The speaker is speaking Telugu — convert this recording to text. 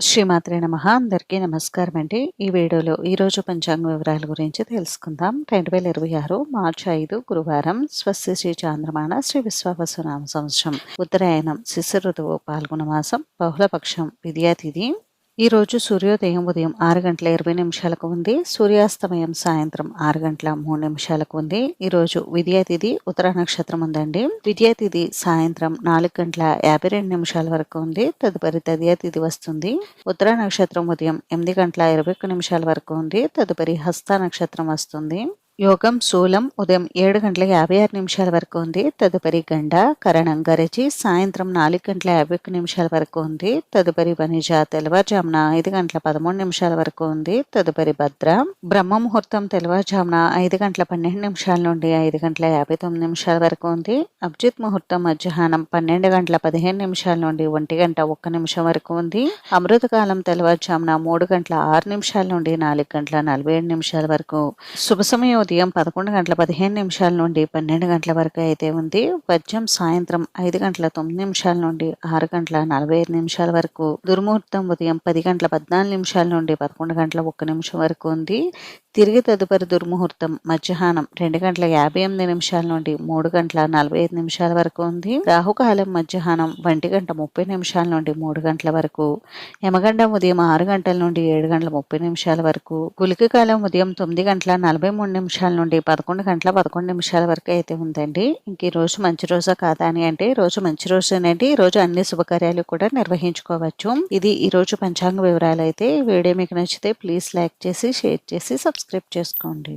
శ్రీమాత్రే నమః. అందరికీ నమస్కారం అండి. ఈ వీడియోలో ఈరోజు పంచాంగ వివరాల గురించి తెలుసుకుందాం. 2026 మార్చి 5 గురువారం. స్వస్తి శ్రీ చాంద్రమాన శ్రీ విశ్వావసునామ సంవత్సరం. ఉత్తరాయణం శిశిర ఋతువు పాల్గొన మాసం. బహుళపక్షం విద్యా తిథి. ఈ రోజు సూర్యోదయం ఉదయం 6:20 ఉంది. సూర్యాస్తమయం సాయంత్రం 6:03 ఉంది. ఈ రోజు విద్యా తిథి ఉత్తర నక్షత్రం ఉందండి. విద్యా తిథి సాయంత్రం 4:52 వరకు ఉంది. తదుపరి తదియా తిథి వస్తుంది. ఉత్తర నక్షత్రం ఉదయం 8:21 వరకు ఉంది. తదుపరి హస్త నక్షత్రం వస్తుంది. యోగం శూలం ఉదయం 7:56 వరకు ఉంది. తదుపరి గండ కరణం గరచి సాయంత్రం 4:51 వరకు ఉంది. తదుపరి వనిజ తెల్లవారుజామున 5:13 వరకు ఉంది. తదుపరి భద్ర బ్రహ్మ ముహూర్తం తెల్లవారుజామున 5:12 నుండి 5:59 వరకు ఉంది. అభిజిత్ ముహూర్తం మధ్యాహ్నం 12:15 నుండి 1:01 వరకు ఉంది. అమృతకాలం తెల్లవారుజామున 3:06 నుండి 4:47 వరకు. శుభ సమయం ఉదయం 11:15 నుండి 12 వరకు అయితే ఉంది. వజ్రం సాయంత్రం 5:09 నుండి 6:45 వరకు. దుర్ముహూర్తం ఉదయం 10:14 నుండి 11:01 వరకు ఉంది. తిరిగి తదుపరి దుర్ముహూర్తం మధ్యాహ్నం 2:58 నుండి 3:45 వరకు ఉంది. రాహుకాలం మధ్యాహ్నం 1:30 నుండి 3 వరకు. యమగండం ఉదయం 6 గంటల నుండి 7:30 వరకు. గుళిక కాలం ఉదయం 9:43 నుండి 11:11 వరకు అయితే ఉందండి. ఇంక ఈ రోజు మంచి రోజా కాదా అని అంటే ఈ రోజు మంచి రోజేనండి. ఈ రోజు అన్ని శుభకార్యాలు కూడా నిర్వహించుకోవచ్చు. ఇది ఈ రోజు పంచాంగ వివరాలు అయితే. ఈ వీడియో మీకు నచ్చితే ప్లీజ్ లైక్ చేసి షేర్ చేసి సబ్స్క్రైబ్ చేసుకోండి.